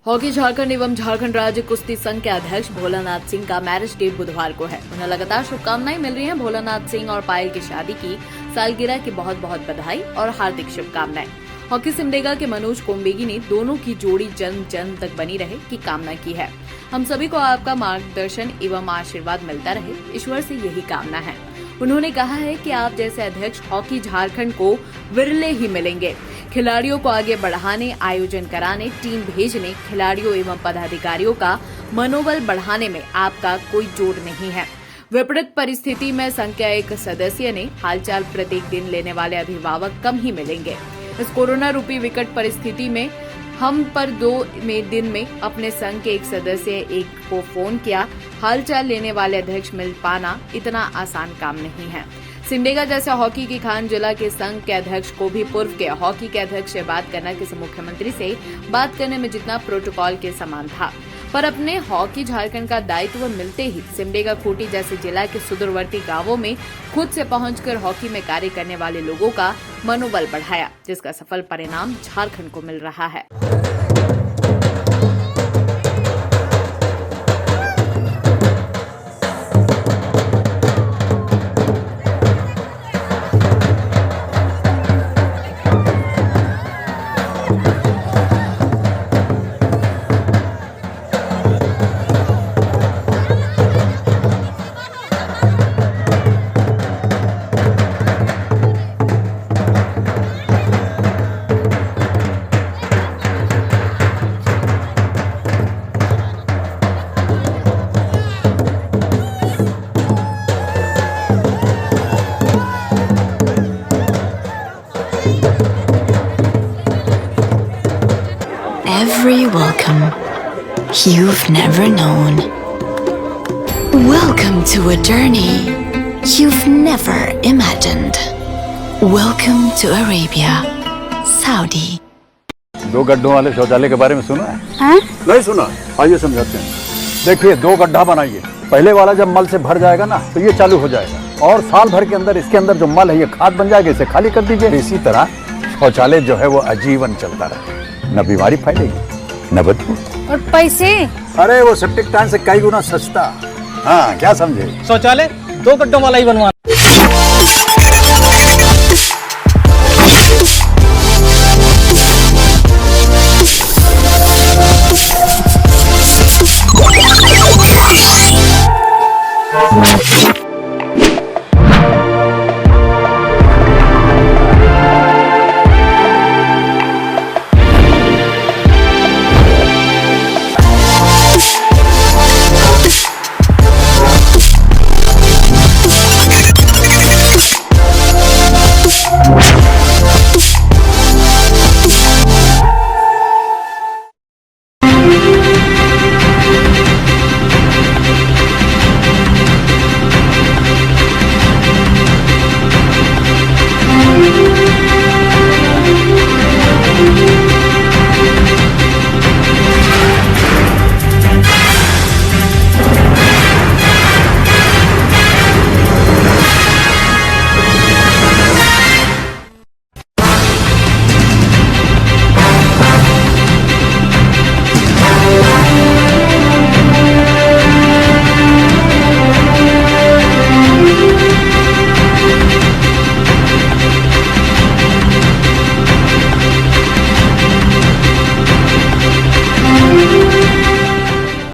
Hockey Jharkhand एवं झारखंड राज्य कुश्ती संघ के अध्यक्ष भोलानाथ सिंह का मैरिज डे बुधवार को है। उन्हें लगातार शुभकामनाएं मिल रही हैं। भोलानाथ सिंह और पायल की शादी की सालगिरह की बहुत बहुत बधाई और हार्दिक शुभकामनाएं। हॉकी सिमडेगा के मनोज कोम्बेगी ने दोनों की जोड़ी जन्म जन्म तक बनी रहे की कामना की है। हम सभी को आपका मार्गदर्शन एवं आशीर्वाद मिलता रहे, ईश्वर से यही कामना है। उन्होंने कहा है कि आप जैसे अध्यक्ष हॉकी झारखंड को विरले ही मिलेंगे। खिलाड़ियों को आगे बढ़ाने, आयोजन कराने, टीम भेजने, खिलाड़ियों एवं पदाधिकारियों का मनोबल बढ़ाने में आपका कोई जोड़ नहीं है। विपरीत परिस्थिति में संघ के एक सदस्य ने हालचाल प्रत्येक दिन लेने वाले अभिभावक कम ही मिलेंगे। इस कोरोना रूपी विकट परिस्थिति में हम पर 2 दिन में अपने संघ के एक सदस्य एक को फोन किया। हालचाल लेने वाले अध्यक्ष मिल पाना इतना आसान काम नहीं है। सिमडेगा जैसे हॉकी की खान जिला के संघ के अध्यक्ष को भी पूर्व के हॉकी के अध्यक्ष से बात करना किसी मुख्यमंत्री से बात करने में जितना प्रोटोकॉल के समान था, पर अपने हॉकी झारखंड का दायित्व मिलते ही सिमडेगा खूंटी जैसे जिला के सुदूरवर्ती गांवों में खुद से पहुंचकर हॉकी में कार्य करने वाले लोगों का मनोबल बढ़ाया, जिसका सफल परिणाम झारखंड को मिल रहा है। Every welcome you've never known. Welcome to a journey you've never imagined. Welcome to Arabia, Saudi. 2 गड्ढों वाले शौचालय के बारे में सुना है? हाँ? नहीं सुना? आइए समझाते हैं। देखिए, 2 गड्ढा बनाइए। पहले वाला जब मल से भर जाएगा ना, तो ये चालू हो जाएगा और साल भर के अंदर इसके अंदर जो मल है ये खाद बन जाएगा, इसे खाली कर दीजिए। इसी तरह शौचालय जो है वो आजीवन चलता रहे, न बीमारी फैलेगी न बदबू। और पैसे? अरे वो सेप्टिक टैंक से कई गुना सस्ता। हाँ, क्या समझे? शौचालय 2 गड्ढों वाला ही बनवाना।